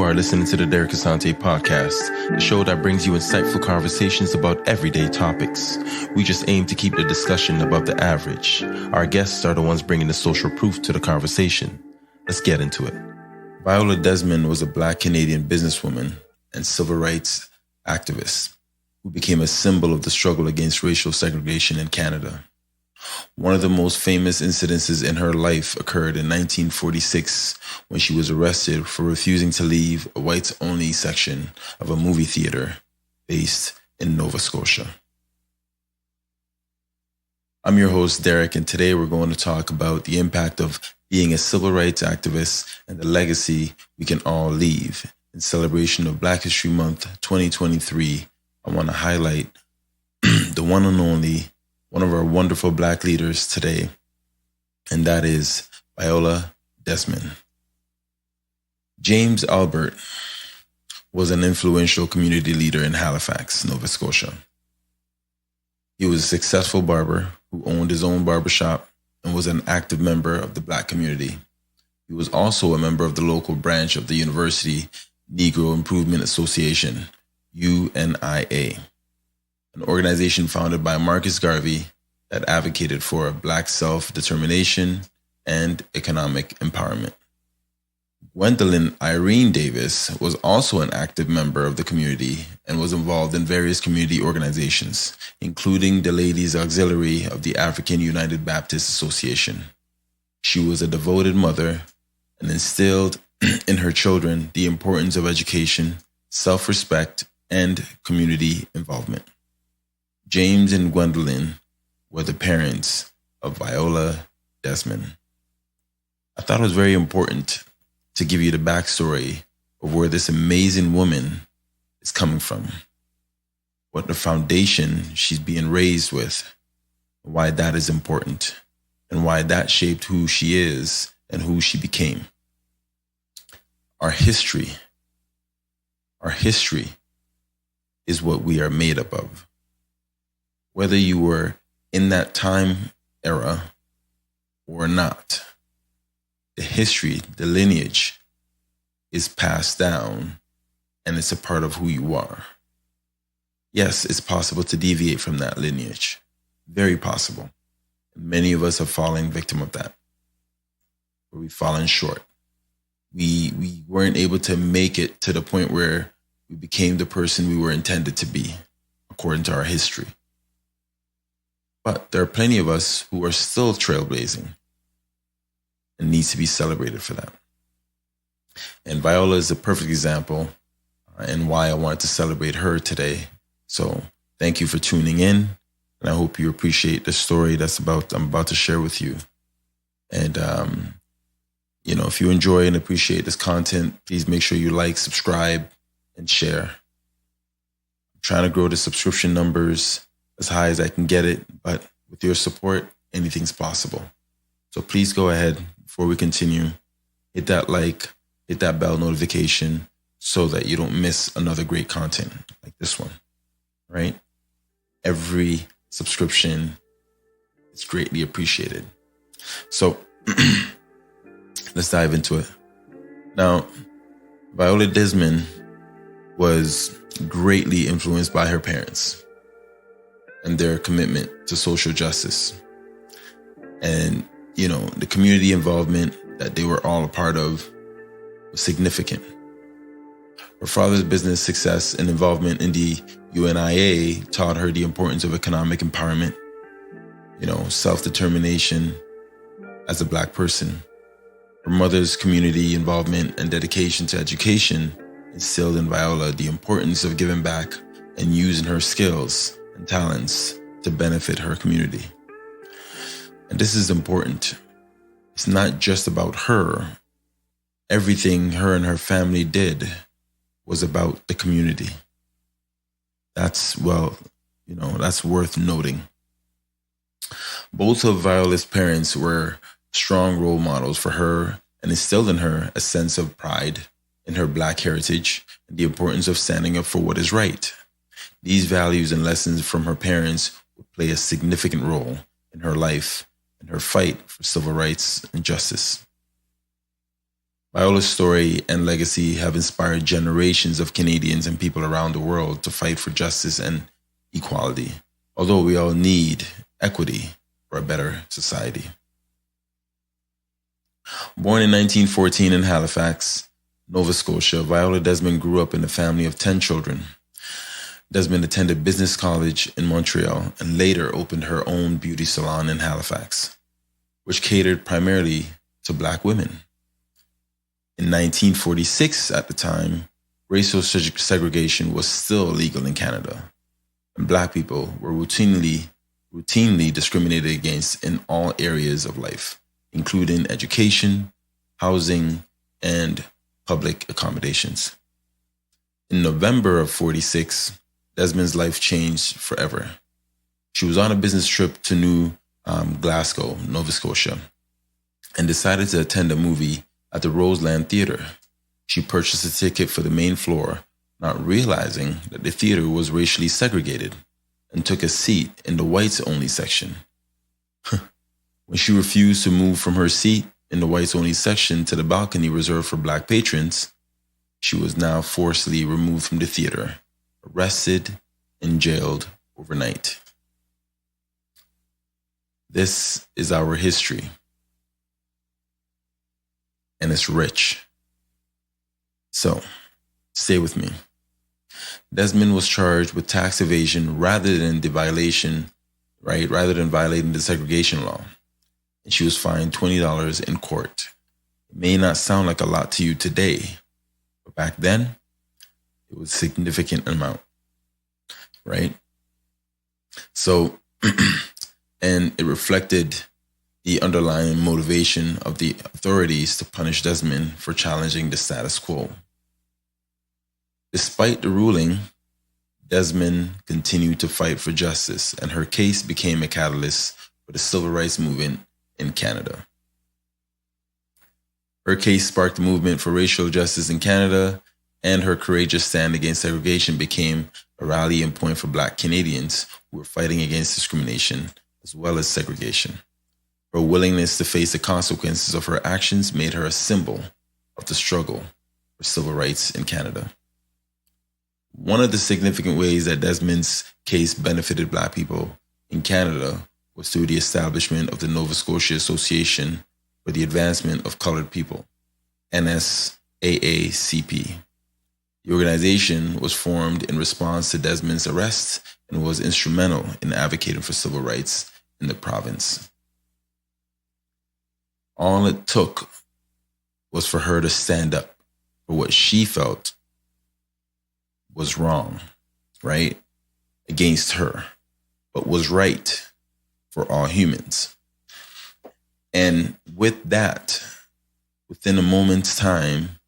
are listening to the Derek Asante podcast, the show that brings you insightful conversations about everyday topics. We just aim to keep the discussion above the average. Our guests are the ones bringing the social proof to the conversation. Let's get into it. Viola Desmond was a Black Canadian businesswoman and civil rights activist who became a symbol of the struggle against racial segregation in Canada. One of the most famous incidences in her life occurred in 1946 when she was arrested for refusing to leave a whites-only section of a movie theater based in Nova Scotia. I'm your host, Derek, and today we're going to talk about the impact of being a civil rights activist and the legacy we can all leave. In celebration of Black History Month 2023, I want to highlight the one and only one of our wonderful Black leaders today, and that is Viola Desmond. James Albert was an influential community leader in Halifax, Nova Scotia. He was a successful barber who owned his own barbershop and was an active member of the Black community. He was also a member of the local branch of the University Negro Improvement Association, UNIA, an organization founded by Marcus Garvey that advocated for Black self-determination and economic empowerment. Gwendolyn Irene Davis was also an active member of the community and was involved in various community organizations, including the Ladies Auxiliary of the African United Baptist Association. She was a devoted mother and instilled in her children the importance of education, self-respect, and community involvement. James and Gwendolyn were the parents of Viola Desmond. I thought it was very important to give you the backstory of where this amazing woman is coming from, what the foundation she's being raised with, why that is important, and why that shaped who she is and who she became. Our history is what we are made up of. Whether you were in that time era or not, the history, the lineage is passed down and it's a part of who you are. Yes, it's possible to deviate from that lineage. Very possible. Many of us have fallen victim of that, where we've fallen short. We weren't able to make it to the point where we became the person we were intended to be, according to our history. But there are plenty of us who are still trailblazing and needs to be celebrated for that. And Viola is a perfect example and why I wanted to celebrate her today. So thank you for tuning in, and I hope you appreciate the story I'm about to share with you. And if you enjoy and appreciate this content, please make sure you like, subscribe, and share. I'm trying to grow the subscription numbers as high as I can get it, but with your support, anything's possible. So please go ahead, before we continue, hit that like, hit that bell notification so that you don't miss another great content like this one, right? Every subscription is greatly appreciated. So let's dive into it. Now, Viola Desmond was greatly influenced by her parents and their commitment to social justice. And, the community involvement that they were all a part of was significant. Her father's business success and involvement in the UNIA taught her the importance of economic empowerment, self-determination as a Black person. Her mother's community involvement and dedication to education instilled in Viola the importance of giving back and using her skills and talents to benefit her community. And this is important. It's not just about her. Everything her and her family did was about the community. That's worth noting. Both of Viola's parents were strong role models for her and instilled in her a sense of pride in her Black heritage and the importance of standing up for what is right. These values and lessons from her parents would play a significant role in her life and her fight for civil rights and justice. Viola's story and legacy have inspired generations of Canadians and people around the world to fight for justice and equality, although we all need equity for a better society. Born in 1914 in Halifax, Nova Scotia, Viola Desmond grew up in a family of 10 children. Desmond attended business college in Montreal and later opened her own beauty salon in Halifax, which catered primarily to Black women. In 1946, at the time, racial segregation was still illegal in Canada, and Black people were routinely discriminated against in all areas of life, including education, housing, and public accommodations. In November of 46, Desmond's life changed forever. She was on a business trip to New Glasgow, Nova Scotia, and decided to attend a movie at the Roseland Theatre. She purchased a ticket for the main floor, not realizing that the theater was racially segregated, and took a seat in the whites-only section. When she refused to move from her seat in the whites-only section to the balcony reserved for Black patrons, she was now forcibly removed from the theater, arrested, and jailed overnight. This is our history, and it's rich. So, stay with me. Desmond was charged with tax evasion rather than violating the segregation law, and she was fined $20 in court. It may not sound like a lot to you today, but back then, it was a significant amount, right? So, and it reflected the underlying motivation of the authorities to punish Desmond for challenging the status quo. Despite the ruling, Desmond continued to fight for justice, and her case became a catalyst for the civil rights movement in Canada. Her case sparked the movement for racial justice in Canada, and her courageous stand against segregation became a rallying point for Black Canadians who were fighting against discrimination as well as segregation. Her willingness to face the consequences of her actions made her a symbol of the struggle for civil rights in Canada. One of the significant ways that Desmond's case benefited Black people in Canada was through the establishment of the Nova Scotia Association for the Advancement of Colored People, NSAACP. The organization was formed in response to Desmond's arrest and was instrumental in advocating for civil rights in the province. All it took was for her to stand up for what she felt was wrong, right, against her, but was right for all humans. And with that, within a moment's time,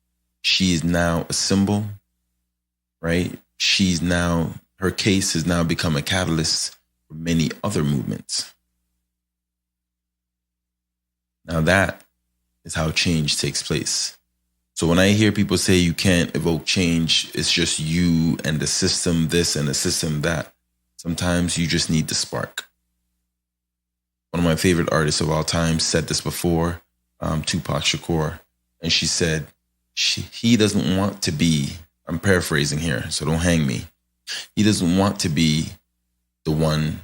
she is now a symbol, right? Her case has now become a catalyst for many other movements. Now that is how change takes place. So when I hear people say you can't evoke change, it's just you and the system this and the system that, sometimes you just need the spark. One of my favorite artists of all time said this before, Tupac Shakur, and she said, he doesn't want to be, I'm paraphrasing here, so don't hang me. He doesn't want to be the one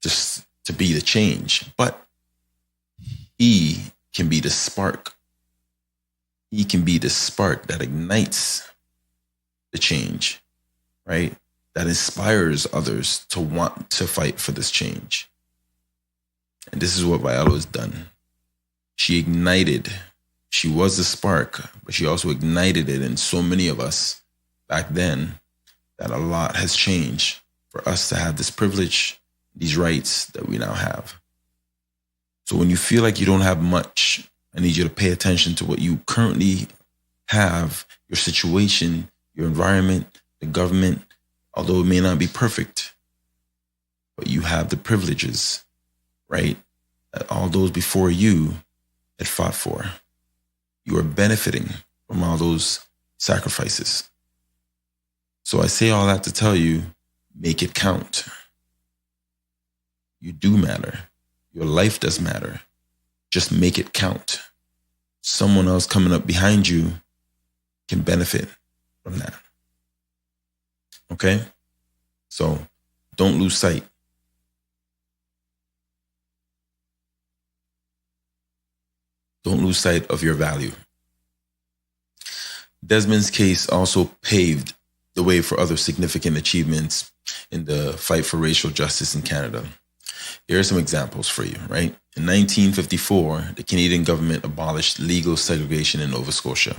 just to be the change, but he can be the spark. He can be the spark that ignites the change, right? That inspires others to want to fight for this change. And this is what Viola has done. She was the spark, but she also ignited it in so many of us back then that a lot has changed for us to have this privilege, these rights that we now have. So when you feel like you don't have much, I need you to pay attention to what you currently have, your situation, your environment, the government, although it may not be perfect, but you have the privileges, right? That all those before you had fought for. You are benefiting from all those sacrifices. So I say all that to tell you, make it count. You do matter. Your life does matter. Just make it count. someone else coming up behind you can benefit from that. Okay? So don't lose sight. Don't lose sight of your value. Desmond's case also paved the way for other significant achievements in the fight for racial justice in Canada. Here are some examples for you, right? In 1954, the Canadian government abolished legal segregation in Nova Scotia.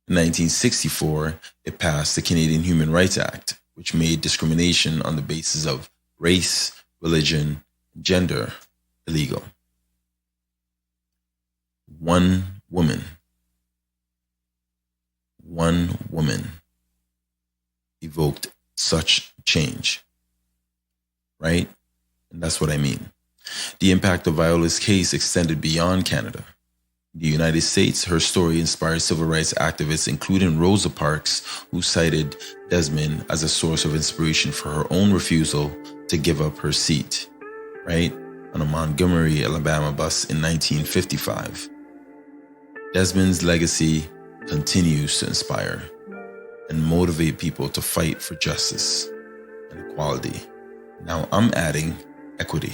In 1964, it passed the Canadian Human Rights Act, which made discrimination on the basis of race, religion, and gender illegal. One woman evoked such change, right? And that's what I mean. The impact of Viola's case extended beyond Canada. In the United States, her story inspired civil rights activists, including Rosa Parks, who cited Desmond as a source of inspiration for her own refusal to give up her seat, right, on a Montgomery, Alabama bus in 1955. Desmond's legacy continues to inspire and motivate people to fight for justice and equality. Now I'm adding equity.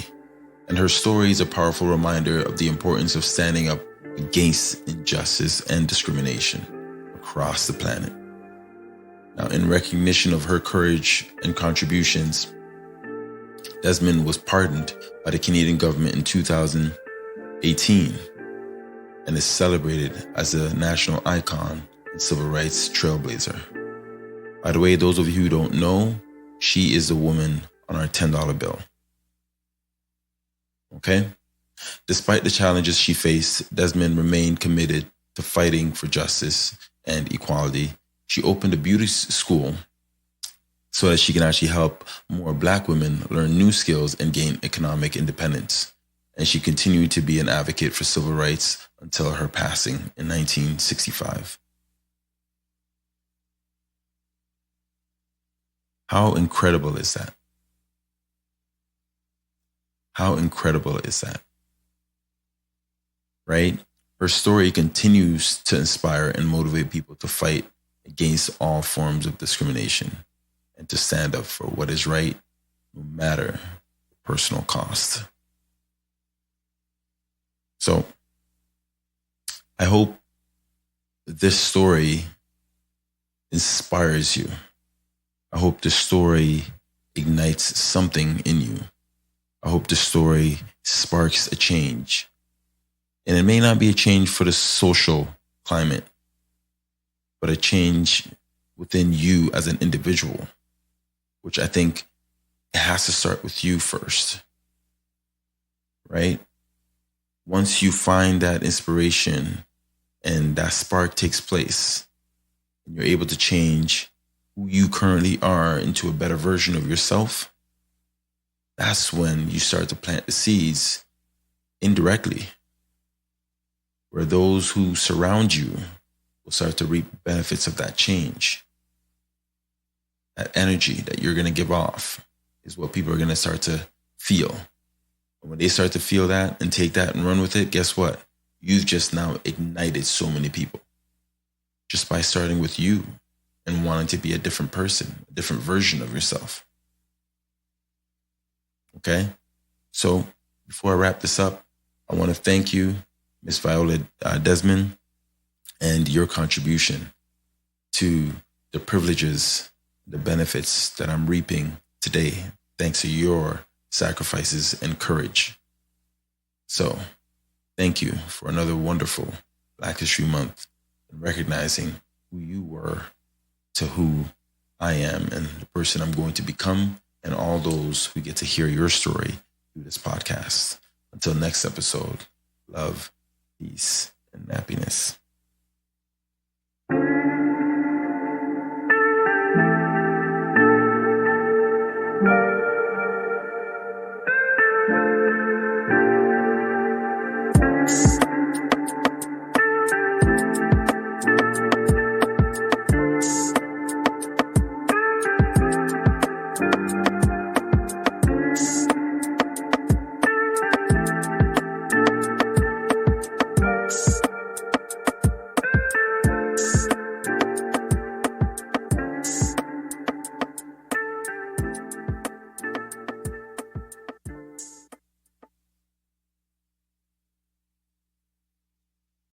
And her story is a powerful reminder of the importance of standing up against injustice and discrimination across the planet. Now, in recognition of her courage and contributions, Desmond was pardoned by the Canadian government in 2018 and is celebrated as a national icon and civil rights trailblazer. By the way, those of you who don't know, she is the woman on our $10 bill. Okay? Despite the challenges she faced, Desmond remained committed to fighting for justice and equality. She opened a beauty school so that she can actually help more Black women learn new skills and gain economic independence. And she continued to be an advocate for civil rights until her passing in 1965. How incredible is that? How incredible is that? Right? Her story continues to inspire and motivate people to fight against all forms of discrimination and to stand up for what is right, no matter the personal cost. So, I hope this story inspires you. I hope this story ignites something in you. I hope this story sparks a change. And it may not be a change for the social climate, but a change within you as an individual, which I think it has to start with you first, right? Once you find that inspiration and that spark takes place, and you're able to change who you currently are into a better version of yourself, that's when you start to plant the seeds indirectly, where those who surround you will start to reap benefits of that change. That energy that you're going to give off is what people are going to start to feel. And when they start to feel that and take that and run with it, guess what? You've just now ignited so many people just by starting with you and wanting to be a different person, a different version of yourself. Okay? So before I wrap this up, I want to thank you, Miss Viola Desmond, and your contribution to the privileges, the benefits that I'm reaping today, thanks to your sacrifices and courage. So thank you for another wonderful Black History Month and recognizing who you were to who I am and the person I'm going to become, and all those who get to hear your story through this podcast. Until next episode, love, peace, and happiness.